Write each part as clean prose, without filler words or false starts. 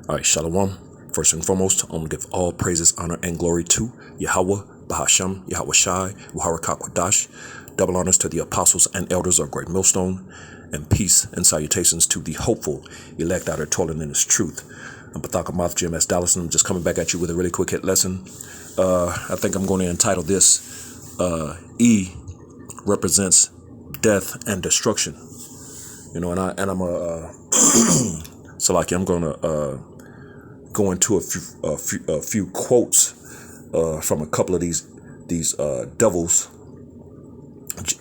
All right, Shalom. First and foremost, I'm going to give all praises, honor, and glory to Yahweh, Bahasham, Yahweh Shai, Muharakak Wadash. Double honors to the apostles and elders of Great Millstone, and peace and salutations to the hopeful elect out there toiling in His truth. I'm Pathakamoth GMS Dallas, and I'm just coming back at you with a really quick hit lesson. I think I'm going to entitle this E represents death and destruction. You know, I'm so like I'm going to go into a few quotes from a couple of these devils,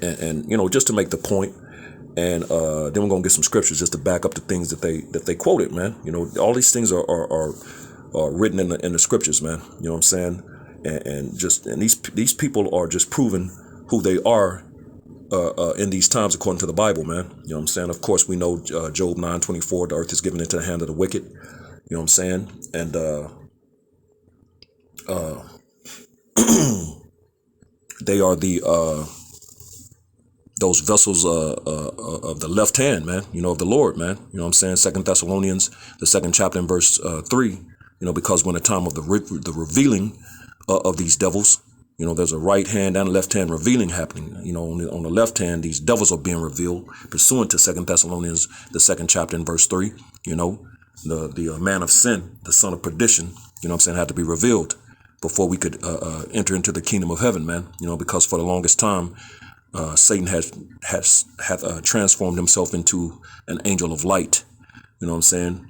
and you know, just to make the point, and then we're gonna get some scriptures just to back up the things that they quoted, man. You know, all these things are written in the scriptures, man. You know what I'm saying? And these people are just proving who they are in these times according to the Bible, man. You know what I'm saying? Of course, we know Job 9:24, the earth is given into the hand of the wicked. You know what I'm saying? And they are those vessels of the left hand, man. You know, of the Lord, man. You know what I'm saying? 2 Thessalonians, the 2nd chapter and verse 3. You know, because when the time of the revealing of these devils, you know, there's a right hand and a left hand revealing happening. You know, on the left hand, these devils are being revealed pursuant to 2 Thessalonians, the 2nd chapter and verse 3. You know, the man of sin, the son of perdition, you know what I'm saying, had to be revealed before we could enter into the kingdom of heaven, man. You know, because for the longest time, Satan has transformed himself into an angel of light. You know what I'm saying?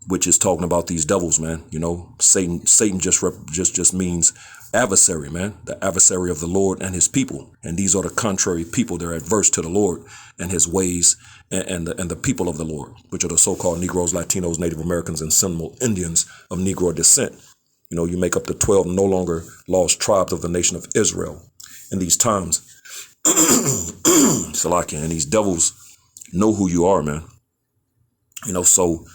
Which is talking about these devils, man. You know, Satan just means adversary, man. The adversary of the Lord and His people, and these are the contrary people. They're adverse to the Lord and His ways, and the people of the Lord, which are the so-called Negroes, Latinos, Native Americans, and Seminole Indians of Negro descent. You know, you make up the 12 no longer lost tribes of the nation of Israel in these times. Salakia, and these devils know who you are, man. You know, so,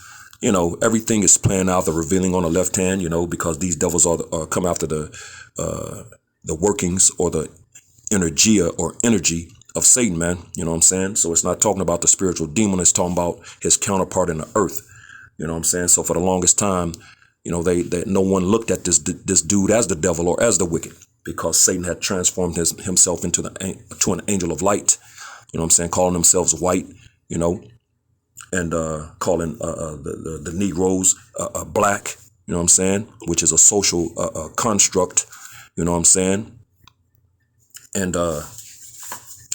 you know, everything is playing out the revealing on the left hand, you know, because these devils are come after the workings or the energy of Satan, man. You know what I'm saying? So it's not talking about the spiritual demon. It's talking about his counterpart in the earth. You know what I'm saying? So for the longest time, you know, they no one looked at this dude as the devil or as the wicked, because Satan had transformed himself into an angel of light. You know what I'm saying? Calling themselves white, you know, and calling the Negroes black. You know what I'm saying? Which is a social construct. You know what I'm saying? And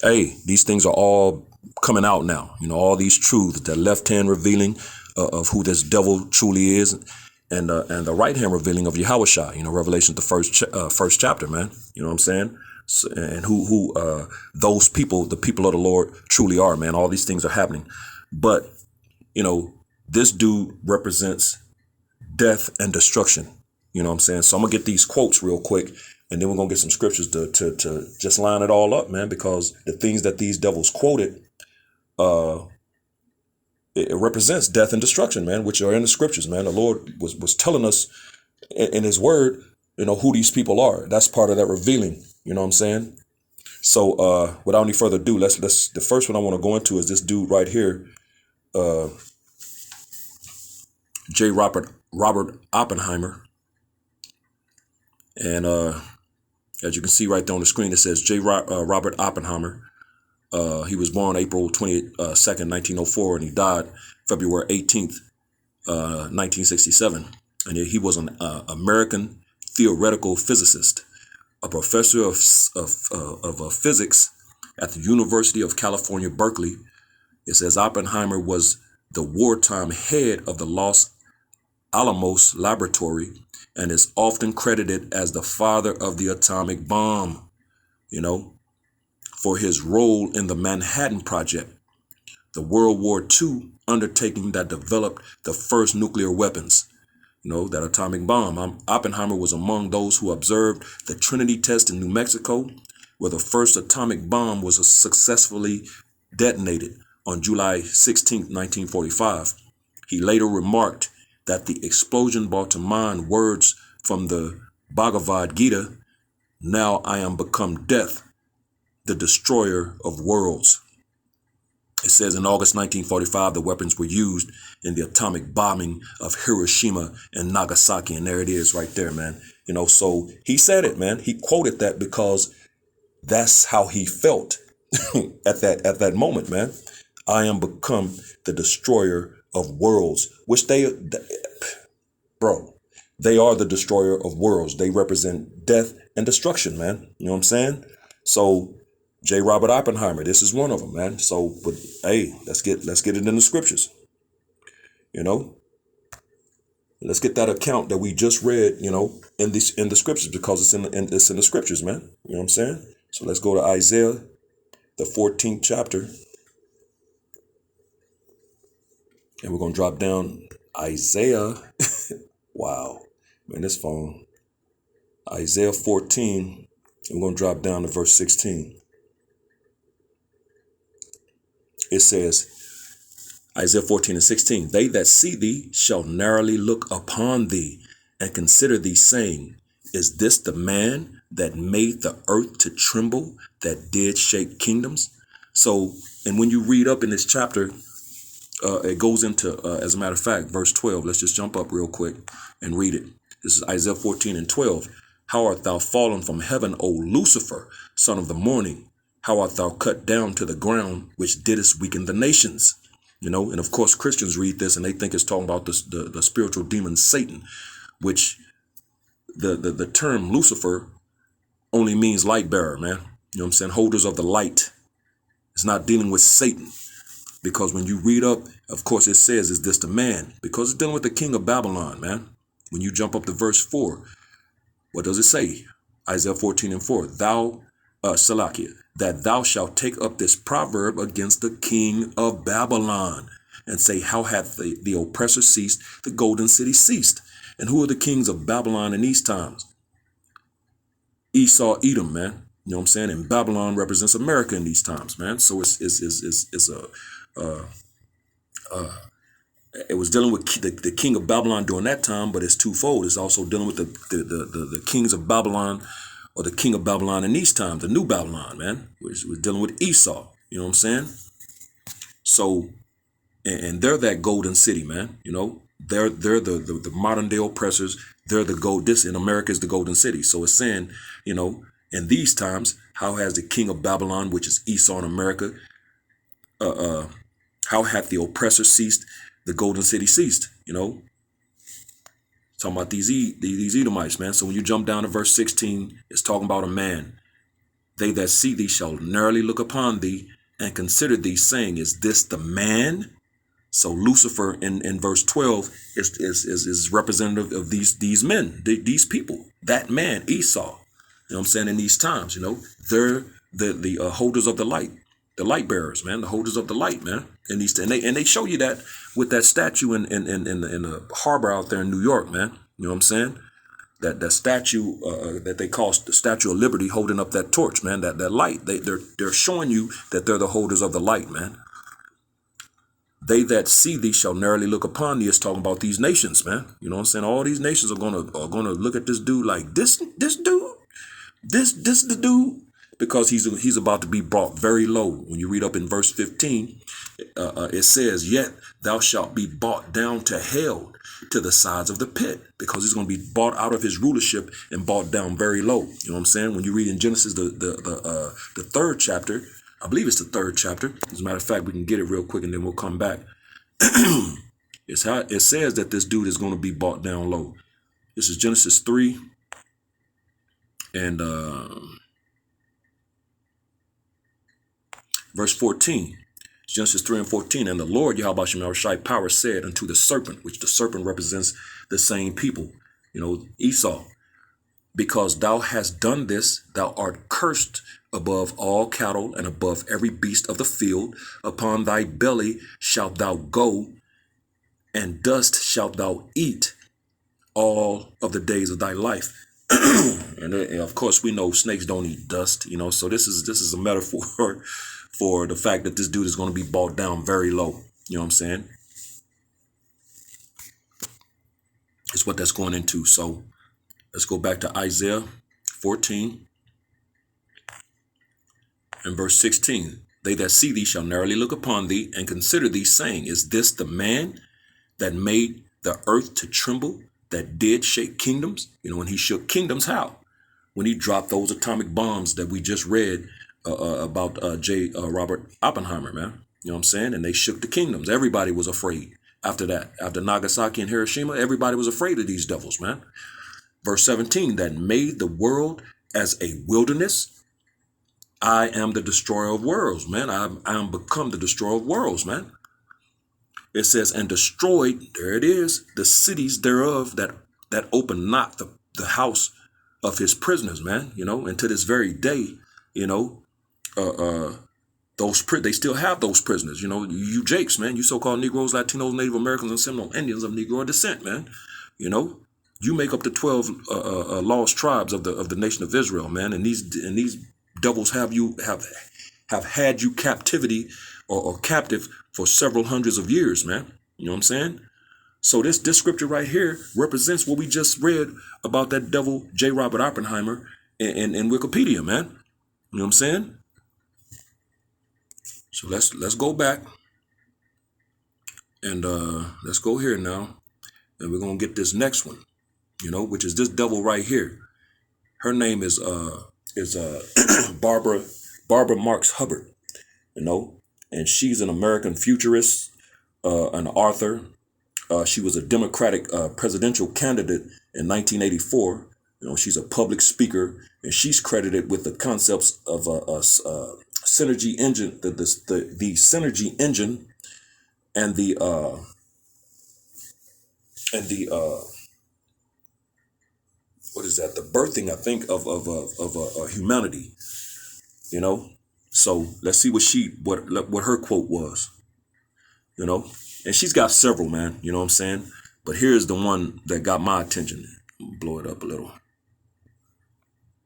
hey, these things are all coming out now. You know, all these truths, the left hand revealing of who this devil truly is, and the right hand revealing of Yahweh Shai. You know, Revelation, the first chapter, man. You know what I'm saying? So, and who those people, the people of the Lord, truly are, man. All these things are happening, but you know, this dude represents death and destruction. You know what I'm saying? So I'm gonna get these quotes real quick, and then we're gonna get some scriptures to just line it all up, man. Because the things that these devils quoted, it represents death and destruction, man, which are in the scriptures, man. The Lord was telling us in His Word, you know, who these people are. That's part of that revealing. You know what I'm saying? So without any further ado, let's the first one I want to go into is this dude right here, J. Robert Oppenheimer. And as you can see right there on the screen, it says J. Robert Oppenheimer. He was born April 22nd, 1904, and he died February 18th, 1967. And he was an American theoretical physicist, a professor of physics at the University of California, Berkeley. It says Oppenheimer was the wartime head of the Los Alamos Laboratory and is often credited as the father of the atomic bomb, you know, for his role in the Manhattan Project, the World War II undertaking that developed the first nuclear weapons, you know, that atomic bomb. Oppenheimer was among those who observed the Trinity test in New Mexico, where the first atomic bomb was successfully detonated on July 16, 1945. He later remarked that the explosion brought to mind words from the Bhagavad Gita, "Now I am become death, the destroyer of worlds." It says in August 1945, the weapons were used in the atomic bombing of Hiroshima and Nagasaki. And there it is right there, man. So he said it, man. He quoted that because that's how he felt at that moment, man. I am become the destroyer of worlds, which they are the destroyer of worlds. They represent death and destruction, man. You know what I'm saying? So J. Robert Oppenheimer, this is one of them, man. So, but hey, let's get it in the scriptures. Let's get that account that we just read, in the scriptures, because it's in the scriptures, man. You know what I'm saying? So let's go to Isaiah, the 14th chapter, and we're gonna drop down Isaiah. Wow, man, this phone. Isaiah 14. I'm gonna drop down to verse 16. It says, Isaiah 14 and 16, they that see thee shall narrowly look upon thee and consider thee, saying, is this the man that made the earth to tremble, that did shake kingdoms? So, and when you read up in this chapter, it goes into, as a matter of fact, verse 12. Let's just jump up real quick and read it. This is Isaiah 14 and 12. How art thou fallen from heaven, O Lucifer, son of the morning? How art thou cut down to the ground, which didst weaken the nations? And of course, Christians read this and they think it's talking about the spiritual demon Satan, which the term Lucifer only means light bearer, man. You know what I'm saying? Holders of the light. It's not dealing with Satan. Because when you read up, of course, it says, is this the man? Because it's dealing with the king of Babylon, man. When you jump up to verse 4, what does it say? Isaiah 14 and 4, Salakia, that thou shalt take up this proverb against the king of Babylon and say, how hath the oppressor ceased, the golden city ceased? And who are the kings of Babylon in these times? Esau, Edom, man. You know what I'm saying? And Babylon represents America in these times, man. So it was dealing with the king of Babylon during that time, but it's twofold. It's also dealing with the kings of Babylon, or the king of Babylon in these times, the new Babylon, man. We're dealing with Esau. You know what I'm saying? So, and they're that golden city, man. They're the modern day oppressors. They're the gold. This in America is the golden city. So it's saying, in these times, how has the king of Babylon, which is Esau in America, how hath the oppressor ceased, the golden city ceased? Talking about these Edomites, man. So when you jump down to verse 16, it's talking about a man. They that see thee shall narrowly look upon thee and consider thee, saying, is this the man? So Lucifer in verse 12 is representative of these men, these people, that man, Esau. You know what I'm saying? In these times, they're the holders of the light bearers, man, the holders of the light, man. And they show you that with that statue in the harbor out there in New York, man. You know what I'm saying? That statue that they call the Statue of Liberty, holding up that torch, man, that light. They're showing you that they're the holders of the light, man. They that see thee shall narrowly look upon thee. Is talking about these nations, man. You know what I'm saying? All these nations are gonna look at this dude like this dude, this the dude, because he's about to be brought very low. When you read up in verse 15, it says, yet thou shalt be brought down to hell, to the sides of the pit, because he's going to be bought out of his rulership and brought down very low. You know what I'm saying? When you read in Genesis, the third chapter, I believe it's the third chapter. As a matter of fact, we can get it real quick and then we'll come back. It says that this dude is going to be brought down low. This is Genesis 3 and verse 14. Genesis 3 and 14. And the Lord Yahweh Shai Power said unto the serpent, which the serpent represents the same people, Esau, because thou hast done this, thou art cursed above all cattle and above every beast of the field. Upon thy belly shalt thou go, and dust shalt thou eat all of the days of thy life. And of course, we know snakes don't eat dust, so this is a metaphor for the fact that this dude is going to be brought down very low. You know what I'm saying? It's what that's going into. So let's go back to Isaiah 14 and verse 16. They that see thee shall narrowly look upon thee and consider thee, saying, is this the man that made the earth to tremble, that did shake kingdoms? When he shook kingdoms, how? When he dropped those atomic bombs that we just read about Robert Oppenheimer, man. You know what I'm saying? And they shook the kingdoms. Everybody was afraid after that. After Nagasaki and Hiroshima, everybody was afraid of these devils, man. Verse 17, that made the world as a wilderness. I am the destroyer of worlds, man. I am become the destroyer of worlds, man. It says, and destroyed, there it is, the cities thereof that open not the house of his prisoners, man. And to this very day, they still have those prisoners. You Jakes, man, you so-called Negroes, Latinos, Native Americans, and Seminole Indians of Negro descent, man. You make up the 12 lost tribes of the nation of Israel, man. And these devils have had you captivity or captive for several hundreds of years, man. You know what I'm saying? So this scripture right here represents what we just read about that devil J. Robert Oppenheimer in Wikipedia, man. You know what I'm saying? So let's go back and let's go here now, and we're gonna get this next one, which is this devil right here. Her name is Barbara Marx Hubbard, and she's an American futurist, an author. She was a Democratic presidential candidate in 1984. She's a public speaker, and she's credited with the concepts of synergy engine, the synergy engine, and the what is that? The birthing, I think, of humanity. So let's see what her quote was. And she's got several, man. You know what I'm saying? But here's the one that got my attention. Blow it up a little.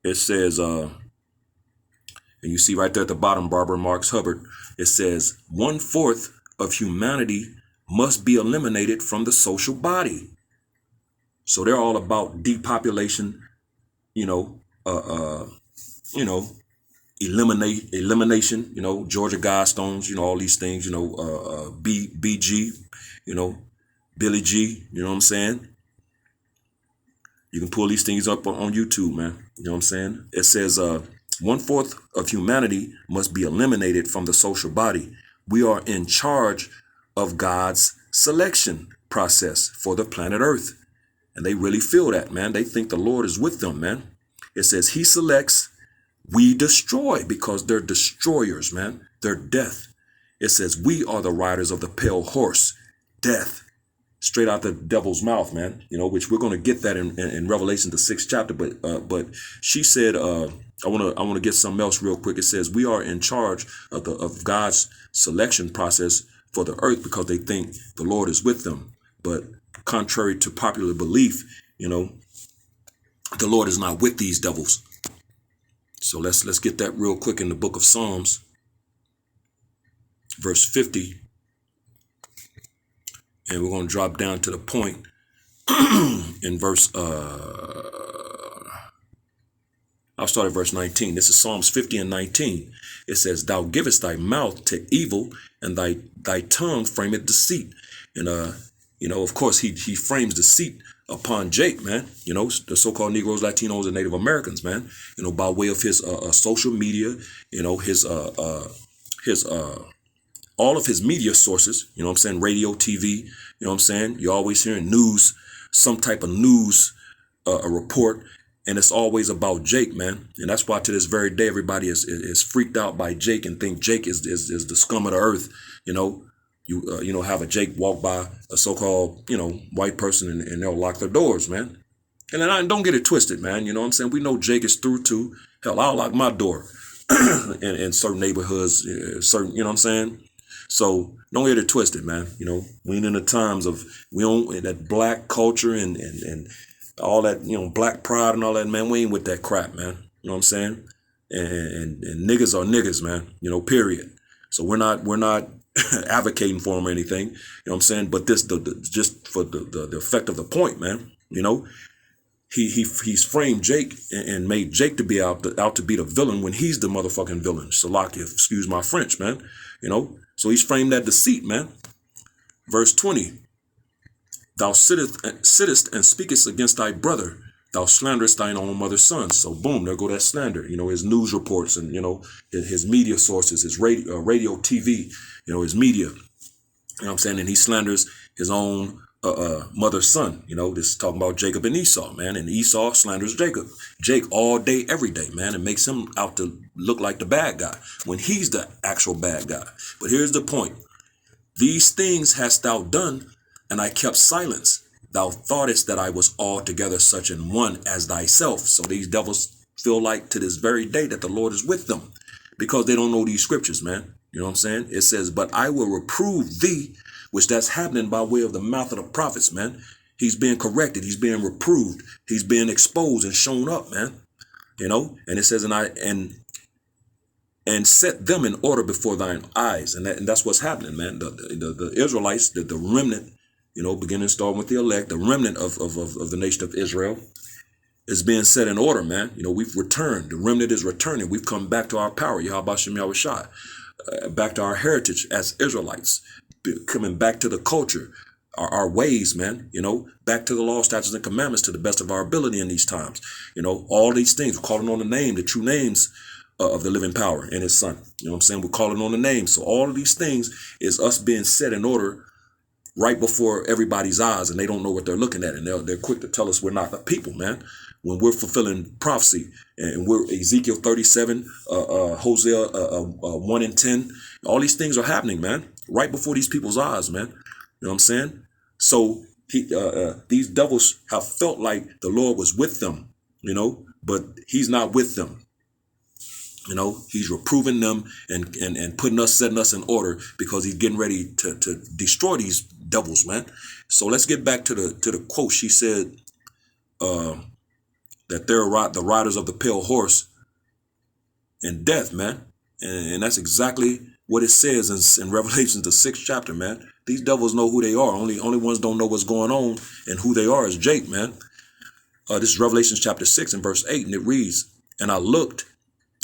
It says, and you see right there at the bottom, Barbara Marx Hubbard. It says 1/4 of humanity must be eliminated from the social body. So they're all about depopulation, elimination, Georgia Guidestones, all these things, BG, Billy G, you know what I'm saying? You can pull these things up on YouTube, man. You know what I'm saying? It says 1/4 of humanity must be eliminated from the social body. We are in charge of God's selection process for the planet Earth. And they really feel that, man. They think the Lord is with them, man. It says he selects, we destroy, because they're destroyers, man. They're death. It says we are the riders of the pale horse, death. Straight out the devil's mouth, man. Which we're going to get that in Revelation, the 6th chapter. But she said, I want to get something else real quick. It says we are in charge of God's selection process for the earth because they think the Lord is with them. But contrary to popular belief, the Lord is not with these devils. So let's get that real quick in the book of Psalms, verse 50. And we're going to drop down to the point in verse, I'll start at verse 19. This is Psalms 50 and 19. It says, thou givest thy mouth to evil, and thy tongue frameth deceit. And, of course, he frames deceit upon Jake, man. The so-called Negroes, Latinos, and Native Americans, man. By way of his social media, his all of his media sources, radio, TV, you're always hearing news, some type of news, a report, and it's always about Jake, man. And that's why to this very day, everybody is freaked out by Jake and think Jake is the scum of the earth. You have a Jake walk by a so-called, white person and they'll lock their doors, man. And then don't get it twisted, man. You know what I'm saying? We know Jake is through too. Hell, I'll lock my door in certain neighborhoods, certain, you know what I'm saying? So don't get it twisted, man. We in the times of, we don't, that black culture and all that, black pride and all that, man. We ain't with that crap, man. You know what I'm saying? And niggas are niggas, man, period. So we're not advocating for them or anything, you know what I'm saying? But this, just for the effect of the point, man, he's framed Jake and made Jake to be out to be the villain when he's the motherfucking villain. Salakia, excuse my French, man. So he's framed that deceit, man. Verse 20. Thou sittest and speakest against thy brother. Thou slanderest thine own mother's son. So boom, there go that slander. His news reports and, his media sources, his radio, TV, his media. You know what I'm saying? And he slanders his own mother's son. This is talking about Jacob and Esau, man. And Esau slanders Jacob. Jake all day, every day, man. And makes him out to look like the bad guy when he's the actual bad guy. But here's the point. These things hast thou done, and I kept silence. Thou thoughtest that I was altogether such an one as thyself. So these devils feel like to this very day that the Lord is with them because they don't know these scriptures, man. You know what I'm saying? It says, but I will reprove thee, which that's happening by way of the mouth of the prophets, man. He's being corrected. He's being reproved. He's being exposed and shown up, man. And it says, and set them in order before thine eyes. And that's what's happening, man. The Israelites, the remnant, beginning starting with the elect, the remnant of the nation of Israel is being set in order, man. We've returned. The remnant is returning. We've come back to our power, Yahweh Shem Yahushua, back to our heritage as Israelites, coming back to the culture, our ways, man, back to the law, statutes, and commandments to the best of our ability in these times. All these things, we're calling on the true names of the living power and his son. You know what I'm saying? We're calling on the name. So all of these things is us being set in order right before everybody's eyes, and they don't know what they're looking at. And they're quick to tell us we're not the people, man. When we're fulfilling prophecy and we're Ezekiel 37, Hosea 1 and 10, all these things are happening, man, right before these people's eyes, man. You know what I'm saying? So these devils have felt like the Lord was with them, but he's not with them. He's reproving them and putting us, setting us in order because he's getting ready to destroy these devils, man. So let's get back to the quote. She said that they're the riders of the pale horse in death, man. And that's exactly what it says in Revelation, the 6th chapter, man. These devils know who they are. Only ones don't know what's going on, and who they are is Jake, man. This is Revelation chapter 6 and verse 8, and it reads, and I looked,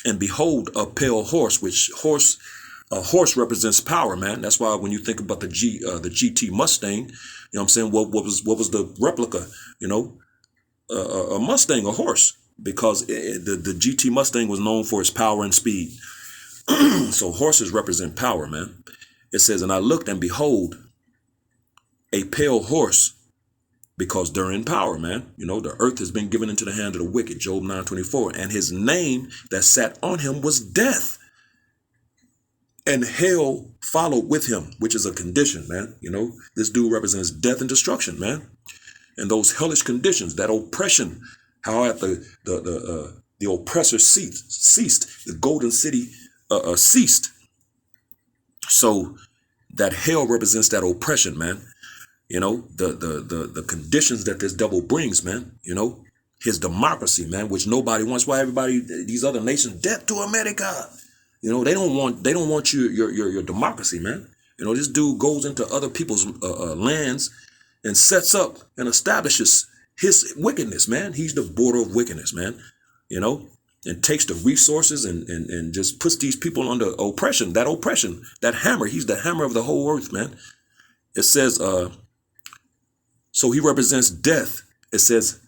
and behold, a pale horse, which a horse represents power, man. That's why when you think about the GT Mustang, what I'm saying, what was the replica, a Mustang, a horse, because the GT Mustang was known for its power and speed. So horses represent power, man. It says, and I looked, and behold, a pale horse, because they're in power, man. The earth has been given into the hand of the wicked, Job 9:24. And his name that sat on him was death. And hell followed with him, which is a condition, man. This dude represents death and destruction, man. And those hellish conditions, that oppression, how at the oppressor ceased, the golden city ceased. So that hell represents that oppression, man. The conditions that this devil brings, man, his democracy, man, which nobody wants. Why these other nations, death to America. They don't want your democracy, man. This dude goes into other people's lands and sets up and establishes his wickedness, man. He's the border of wickedness, man, and takes the resources and just puts these people under oppression, that hammer. He's the hammer of the whole earth, man. It says, so he represents death. It says,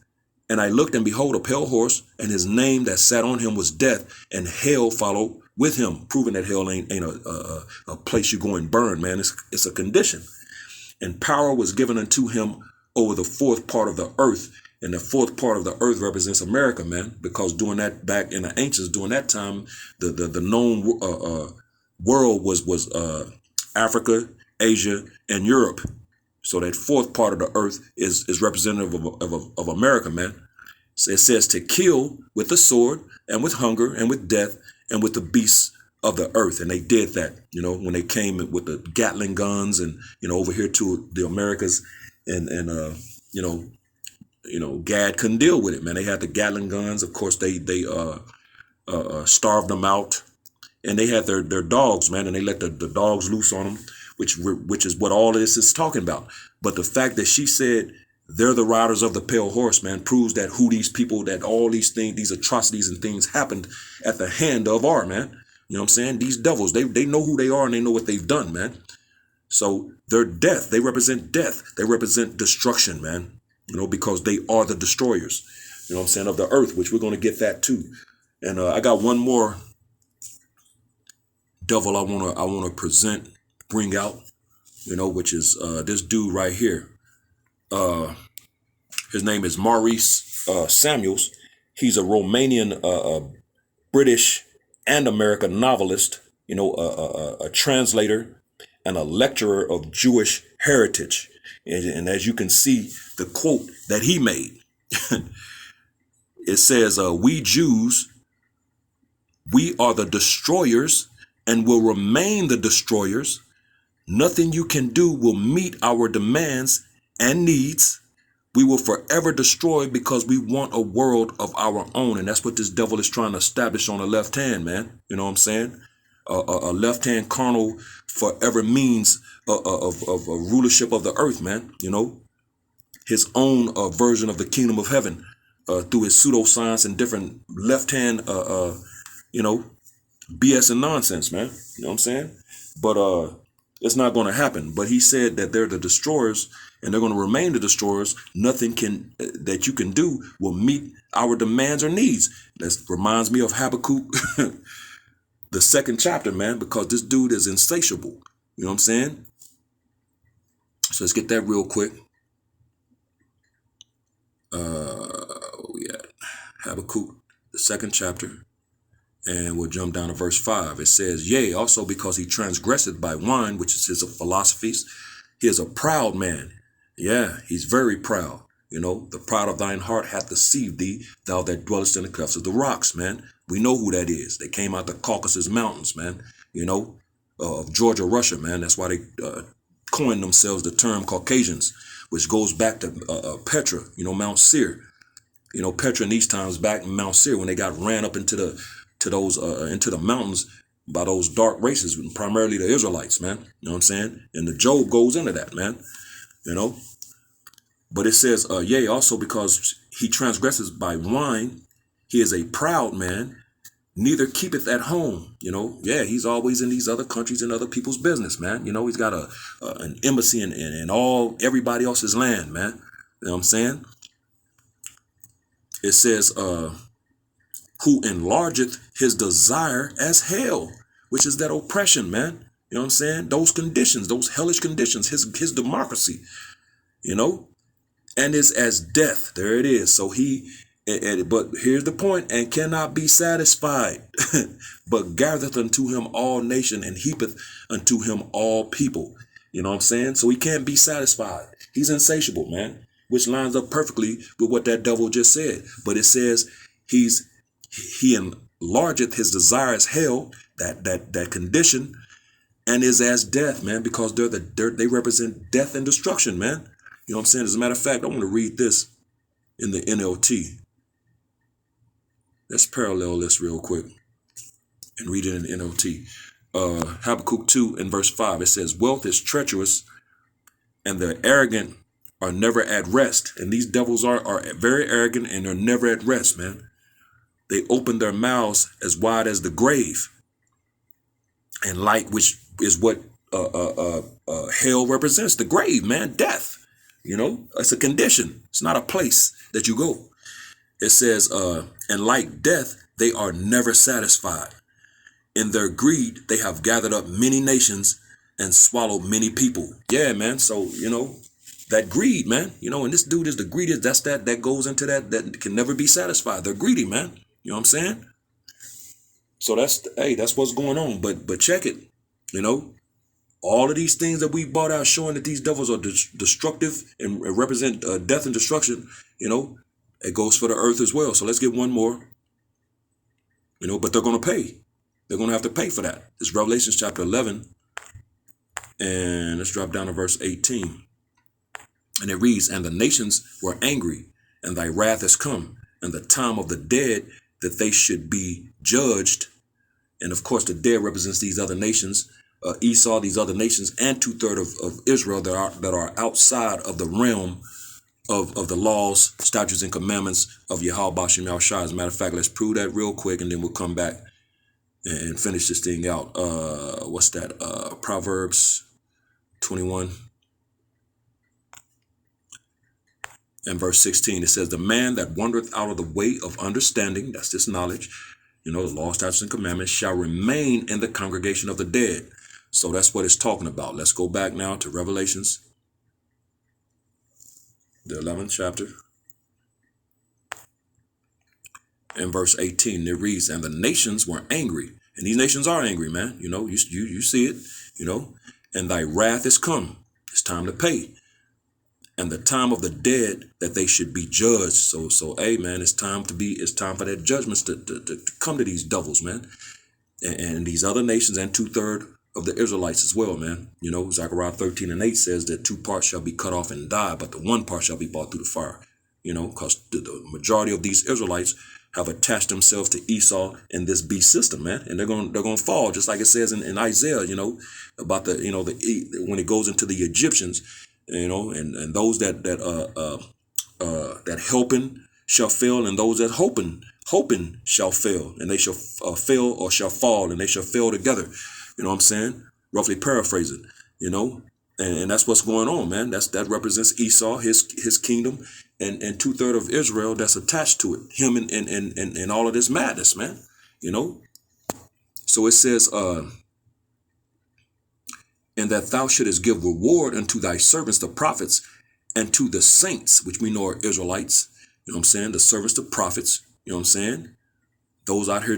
and I looked, and behold, a pale horse, and his name that sat on him was death, and hell followed with him, proving that hell ain't a place you go and burn, man. It's a condition. And power was given unto him over the fourth part of the earth. And the fourth part of the earth represents America, man, because doing that back in the ancients, during that time, the known world was Africa, Asia, and Europe. So that fourth part of the earth is representative of America, man. So it says to kill with the sword and with hunger and with death and with the beasts of the earth. And they did that, when they came with the Gatling guns and, over here to the Americas and Gad couldn't deal with it, man. They had the Gatling guns. Of course, they starved them out, and they had their dogs, man, and they let the dogs loose on them, which is what all of this is talking about. But the fact that she said They're the riders of the pale horse, man. Proves that who these people, that all these things, these atrocities and things happened at the hand of are, man. You know what I'm saying? These devils, they know who they are and they know what they've done, man. So they're death. They represent death. They represent destruction, man. You know, because they are the destroyers, you know what I'm saying, of the earth, which we're going to get that too. And I got one more devil I want to bring out, you know, which is this dude right here. His name is Maurice Samuels. He's a Romanian, British, and American novelist, you know, a translator and a lecturer of Jewish heritage. And as you can see, the quote that he made, it says, we Jews, we are the destroyers and will remain the destroyers. Nothing you can do will meet our demands and needs. We will forever destroy because we want a world of our own. And that's what this devil is trying to establish on the left hand, man. You know what I'm saying? A left hand carnal forever means of a rulership of the earth, man. You know, his own version of the kingdom of heaven through his pseudoscience and different left hand, you know, BS and nonsense, man. You know what I'm saying? But it's not going to happen. But he said that they're the destroyers and they're going to remain the destroyers. Nothing that you can do will meet our demands or needs. That reminds me of Habakkuk, the 2nd chapter, man, because this dude is insatiable. You know what I'm saying? So let's get that real quick. We at Habakkuk, the 2nd chapter. And we'll jump down to verse 5. It says, yea, also because he transgresseth by wine, which is his philosophies. He is a proud man. Yeah, he's very proud. You know, the pride of thine heart hath deceived thee, thou that dwellest in the clefts of the rocks, man. We know who that is. They came out the Caucasus Mountains, man. You know, of Georgia, Russia, man. That's why they coined themselves the term Caucasians, which goes back to Petra, you know, Mount Seir. You know, Petra in these times back in Mount Seir when they got ran up into the mountains by those dark races, primarily the Israelites, man. You know what I'm saying? And the Job goes into that, man. You know? But it says, yea, also because he transgresses by wine, he is a proud man, neither keepeth at home. You know? Yeah, he's always in these other countries and other people's business, man. You know, he's got an embassy in everybody else's land, man. You know what I'm saying? It says, who enlargeth his desire as hell, which is that oppression, man. You know what I'm saying? Those conditions, those hellish conditions, his democracy, you know, and is as death. There it is. So but here's the point, and cannot be satisfied, but gathereth unto him all nation and heapeth unto him all people. You know what I'm saying? So he can't be satisfied. He's insatiable, man, which lines up perfectly with what that devil just said. But it says he enlargeth his desire as hell, that condition, and is as death, man, because they represent death and destruction, man. You know what I'm saying? As a matter of fact, I want to read this in the NLT. Let's parallel this real quick and read it in the NLT. Habakkuk 2 and verse 5, it says, wealth is treacherous and the arrogant are never at rest. And these devils are very arrogant and are never at rest, man. They open their mouths as wide as the grave. And light, which is what hell represents, the grave, man, death. You know, it's a condition. It's not a place that you go. It says, and like death, they are never satisfied. In their greed, they have gathered up many nations and swallowed many people. Yeah, man. So, you know, that greed, man, you know, and this dude is the greediest. That's that goes into that can never be satisfied. They're greedy, man. You know what I'm saying? So that's what's going on. But check it, you know, all of these things that we brought out showing that these devils are destructive and represent death and destruction, you know, it goes for the earth as well. So let's get one more, you know, but they're going to pay. They're going to have to pay for that. It's Revelation chapter 11. And let's drop down to verse 18. And it reads, and the nations were angry, and thy wrath is come, and the time of the dead that they should be judged. And of course, the dead represents these other nations, Esau, these other nations, and 2/3 of Israel that are outside of the realm of the laws, statutes, and commandments of Yahweh Bashem Yahushua. As a matter of fact, let's prove that real quick, and then we'll come back and finish this thing out. What's that? Proverbs 21 and verse 16. It says, the man that wandereth out of the way of understanding, that's this knowledge, the law, statutes, and commandments, shall remain in the congregation of the dead. So that's what it's talking about. Let's go back now to Revelations, the 11th chapter, and verse 18. It reads, and the nations were angry. And these nations are angry, man. You see it, and thy wrath is come. It's time to pay. And the time of the dead that they should be judged. So, hey, man, it's time for that judgments to come to these devils, man. And these other nations, and 2/3 of the Israelites as well, man. Zechariah 13 and 8 says that 2 parts shall be cut off and die, but the 1 part shall be brought through the fire. Because the majority of these Israelites have attached themselves to Esau in this beast system, man. And they're gonna fall, just like it says in Isaiah, about the when it goes into the Egyptians, and those that helping shall fail, and those that hoping shall fail, and they shall fail or shall fall, and they shall fail together. You know what I'm saying? Roughly paraphrasing, and that's what's going on, man. That represents Esau, his kingdom, and 2/3 of Israel that's attached to it, him and all of this madness, man. So it says, and that thou shouldest give reward unto thy servants, the prophets, and to the saints, which we know are Israelites. The servants, the prophets, those out here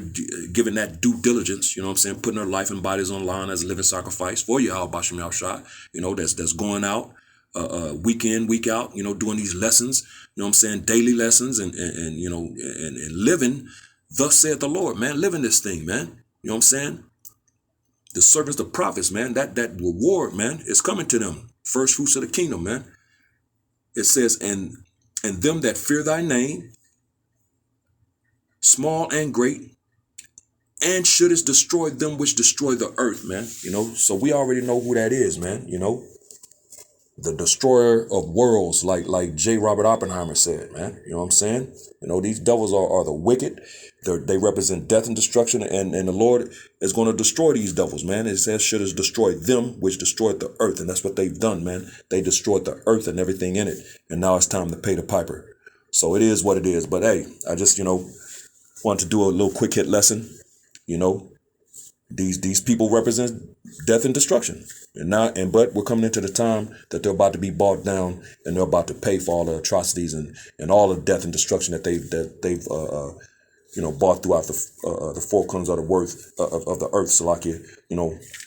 giving that due diligence, putting their life and bodies on line as a living sacrifice for Yahweh Bashem Yahushua, that's going out week in, week out, doing these lessons, daily lessons and living, thus saith the Lord, man, living this thing, man. The servants, the prophets, man, that reward, man, is coming to them. First fruits of the kingdom, man. It says, and them that fear thy name, small and great, and shouldest destroy them which destroy the earth, man. So we already know who that is, man. The destroyer of worlds, like J. Robert Oppenheimer said, man. You know what I'm saying? These devils are the wicked. They represent death and destruction, and the Lord is going to destroy these devils, man. It says, should destroy them which destroyed the earth, and that's what they've done, man. They destroyed the earth and everything in it, and now it's time to pay the piper. So it is what it is. But hey, I just want to do a little quick hit lesson. These people represent death and destruction, but we're coming into the time that they're about to be bought down, and they're about to pay for all the atrocities and all the death and destruction that they've bought throughout the four corners of the earth, Salakia,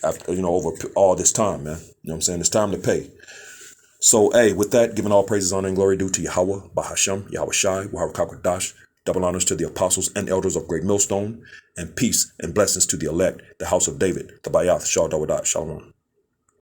after over all this time, man. What I'm saying? It's time to pay. So, hey, with that, giving all praises, honor, and glory due to Yahweh, Bahashem, Yahweh Shai, Wahar Kakwadash. Double honors to the apostles and elders of Great Millstone, and peace and blessings to the elect, the house of David, the Bayath, Shah Dawadat, Shalom.